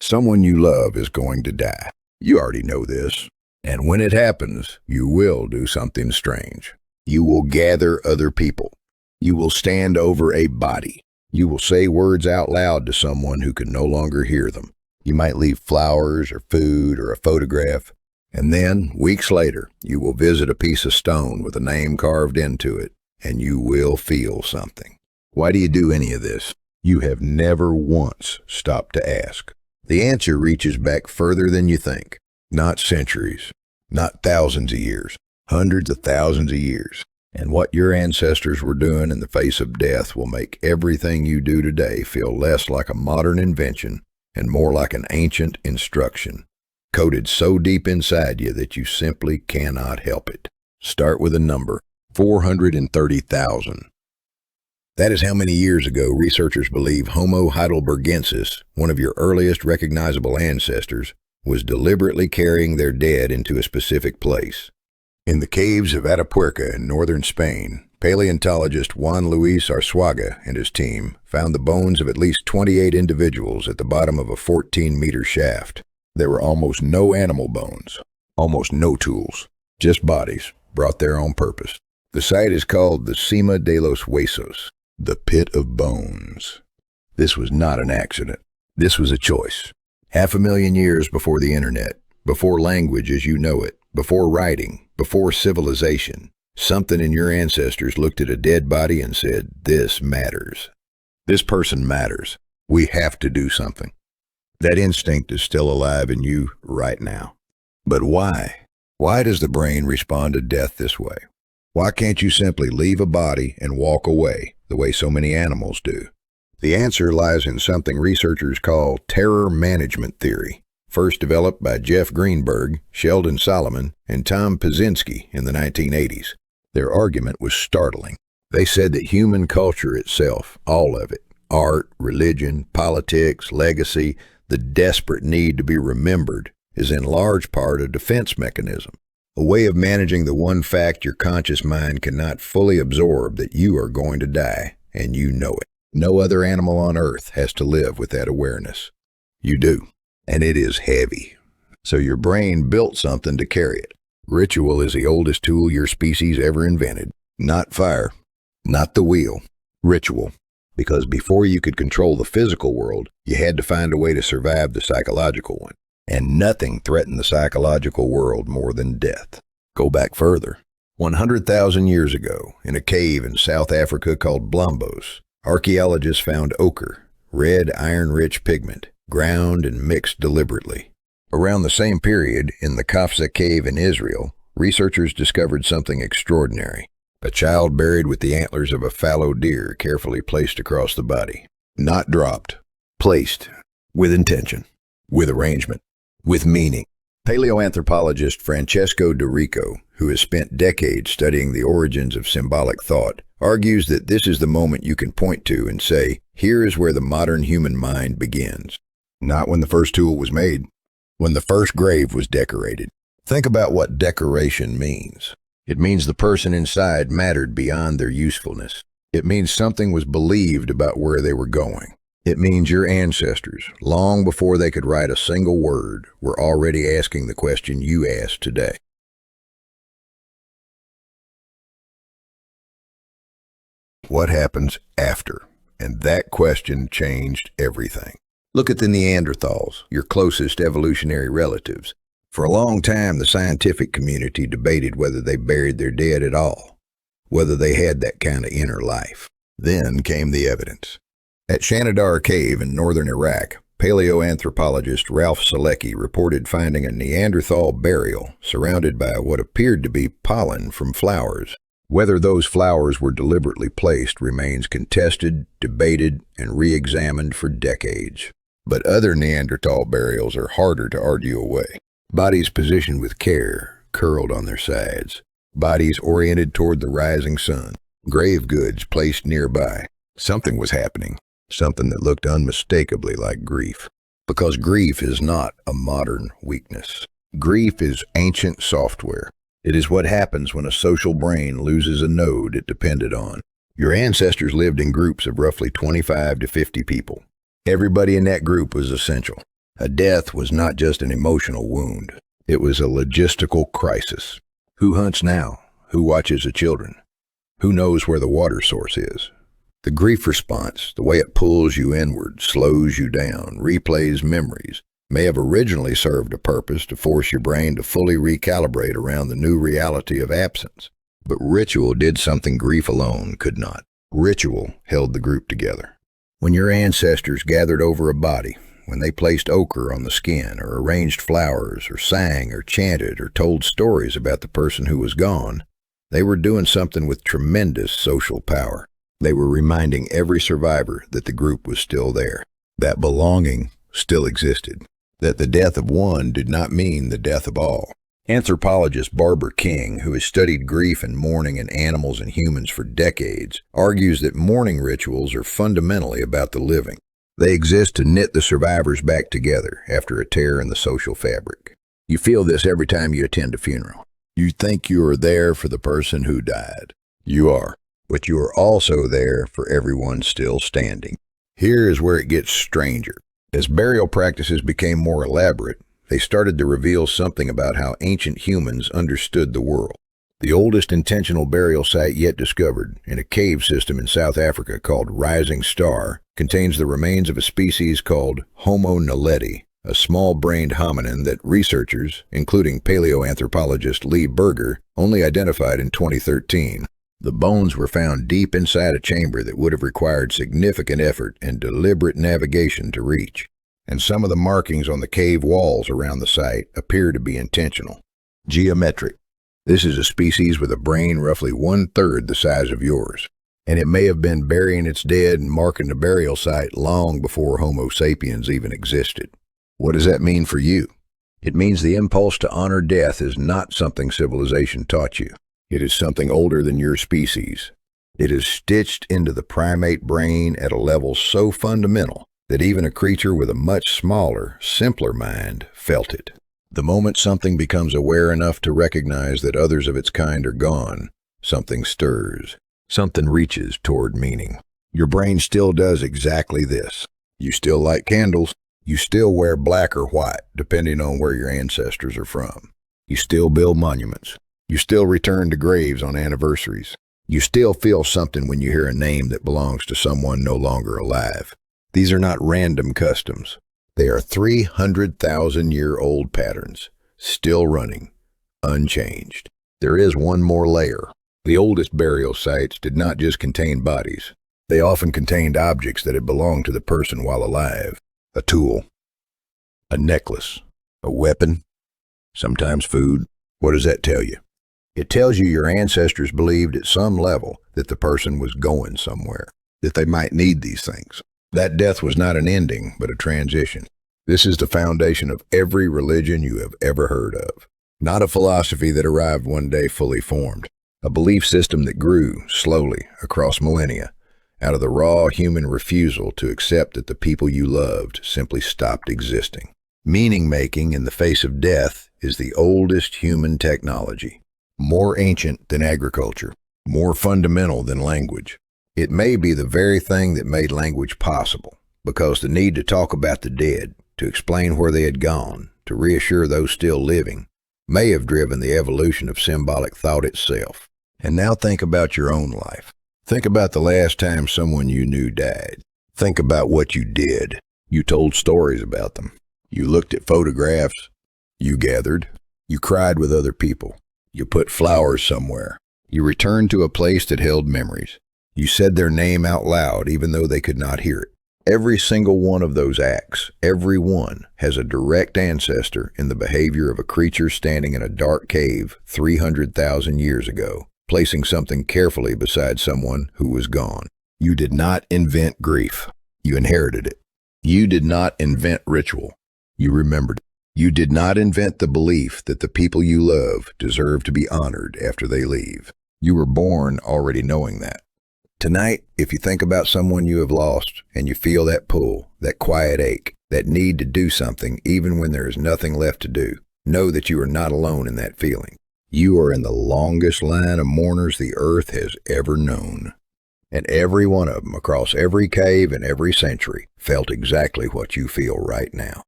Someone you love is going to die. You already know this. And when it happens, you will do something strange. You will gather other people. You will stand over a body. You will say words out loud to someone who can no longer hear them. You might leave flowers or food or a photograph. And then, weeks later, you will visit a piece of stone with a name carved into it, and you will feel something. Why do you do any of this? You have never once stopped to ask. The answer reaches back further than you think. Not centuries, not thousands of years, hundreds of thousands of years. And what your ancestors were doing in the face of death will make everything you do today feel less like a modern invention and more like an ancient instruction, coded so deep inside you that you simply cannot help it. Start with a number, 430,000. That is how many years ago researchers believe Homo heidelbergensis, one of your earliest recognizable ancestors, was deliberately carrying their dead into a specific place. In the caves of Atapuerca in northern Spain, paleontologist Juan Luis Arzuaga and his team found the bones of at least 28 individuals at the bottom of a 14-meter shaft. There were almost no animal bones, almost no tools, just bodies brought there on purpose. The site is called the Cima de los Huesos, the Pit of Bones. This was not an accident. This was a choice. 500,000 years before the internet, before language as you know it, before writing, before civilization, something in your ancestors looked at a dead body and said, "This matters. This person matters. We have to do something." That instinct is still alive in you right now. But why? Why does the brain respond to death this way? Why can't you simply leave a body and walk away the way so many animals do? The answer lies in something researchers call terror management theory, first developed by Jeff Greenberg, Sheldon Solomon, and Tom Paszynski in the 1980s. Their argument was startling. They said that human culture itself, all of it, art, religion, politics, legacy, the desperate need to be remembered, is in large part a defense mechanism, a way of managing the one fact your conscious mind cannot fully absorb, that you are going to die, and you know it. No other animal on Earth has to live with that awareness. You do, and it is heavy. So your brain built something to carry it. Ritual is the oldest tool your species ever invented. Not fire, not the wheel. Ritual. Because before you could control the physical world, you had to find a way to survive the psychological one. And nothing threatened the psychological world more than death. Go back further. 100,000 years ago, in a cave in South Africa called Blombos, archaeologists found ochre, red iron-rich pigment, ground and mixed deliberately. Around the same period, in the Kafsa cave in Israel, researchers discovered something extraordinary. A child buried with the antlers of a fallow deer carefully placed across the body. Not dropped. Placed. With intention. With arrangement. With meaning. Paleoanthropologist Francesco Dorico, who has spent decades studying the origins of symbolic thought, argues that this is the moment you can point to and say, here is where the modern human mind begins. Not when the first tool was made. When the first grave was decorated. Think about what decoration means. It means the person inside mattered beyond their usefulness. It means something was believed about where they were going. It means your ancestors, long before they could write a single word, were already asking the question you ask today. What happens after? And that question changed everything. Look at the Neanderthals, your closest evolutionary relatives. For a long time, the scientific community debated whether they buried their dead at all, whether they had that kind of inner life. Then came the evidence. At Shanidar Cave in northern Iraq, paleoanthropologist Ralph Selecki reported finding a Neanderthal burial surrounded by what appeared to be pollen from flowers. Whether those flowers were deliberately placed remains contested, debated, and re-examined for decades. But other Neanderthal burials are harder to argue away. Bodies positioned with care, curled on their sides. Bodies oriented toward the rising sun. Grave goods placed nearby. Something was happening. Something that looked unmistakably like grief. Because grief is not a modern weakness. Grief is ancient software. It is what happens when a social brain loses a node it depended on. Your ancestors lived in groups of roughly 25 to 50 people. Everybody in that group was essential. A death was not just an emotional wound. It was a logistical crisis. Who hunts now? Who watches the children? Who knows where the water source is? The grief response, the way it pulls you inward, slows you down, replays memories, may have originally served a purpose to force your brain to fully recalibrate around the new reality of absence. But ritual did something grief alone could not. Ritual held the group together. When your ancestors gathered over a body, when they placed ochre on the skin, or arranged flowers, or sang, or chanted, or told stories about the person who was gone, they were doing something with tremendous social power. They were reminding every survivor that the group was still there, that belonging still existed, that the death of one did not mean the death of all. Anthropologist Barbara King, who has studied grief and mourning in animals and humans for decades, argues that mourning rituals are fundamentally about the living. They exist to knit the survivors back together after a tear in the social fabric. You feel this every time you attend a funeral. You think you are there for the person who died. You are, but you are also there for everyone still standing. Here is where it gets stranger. As burial practices became more elaborate, they started to reveal something about how ancient humans understood the world. The oldest intentional burial site yet discovered, in a cave system in South Africa called Rising Star, contains the remains of a species called Homo naledi, a small-brained hominin that researchers, including paleoanthropologist Lee Berger, only identified in 2013. The bones were found deep inside a chamber that would have required significant effort and deliberate navigation to reach. And some of the markings on the cave walls around the site appear to be intentional. Geometric. This is a species with a brain roughly 1/3 the size of yours, and it may have been burying its dead and marking the burial site long before Homo sapiens even existed. What does that mean for you? It means the impulse to honor death is not something civilization taught you. It is something older than your species. It is stitched into the primate brain at a level so fundamental that even a creature with a much smaller, simpler mind felt it. The moment something becomes aware enough to recognize that others of its kind are gone, something stirs. Something reaches toward meaning. Your brain still does exactly this. You still light candles. You still wear black or white, depending on where your ancestors are from. You still build monuments. You still return to graves on anniversaries. You still feel something when you hear a name that belongs to someone no longer alive. These are not random customs. They are 300,000-year-old patterns, still running, unchanged. There is one more layer. The oldest burial sites did not just contain bodies. They often contained objects that had belonged to the person while alive. A tool, a necklace, a weapon, sometimes food. What does that tell you? It tells you your ancestors believed at some level that the person was going somewhere, that they might need these things. That death was not an ending, but a transition. This is the foundation of every religion you have ever heard of. Not a philosophy that arrived one day fully formed. A belief system that grew, slowly, across millennia, out of the raw human refusal to accept that the people you loved simply stopped existing. Meaning-making in the face of death is the oldest human technology. More ancient than agriculture. More fundamental than language. It may be the very thing that made language possible, because the need to talk about the dead, to explain where they had gone, to reassure those still living, may have driven the evolution of symbolic thought itself. And now think about your own life. Think about the last time someone you knew died. Think about what you did. You told stories about them. You looked at photographs. You gathered. You cried with other people. You put flowers somewhere. You returned to a place that held memories. You said their name out loud even though they could not hear it. Every single one of those acts, every one, has a direct ancestor in the behavior of a creature standing in a dark cave 300,000 years ago, placing something carefully beside someone who was gone. You did not invent grief. You inherited it. You did not invent ritual. You remembered it. You did not invent the belief that the people you love deserve to be honored after they leave. You were born already knowing that. Tonight, if you think about someone you have lost and you feel that pull, that quiet ache, that need to do something even when there is nothing left to do, know that you are not alone in that feeling. You are in the longest line of mourners the earth has ever known. And every one of them across every cave and every century felt exactly what you feel right now.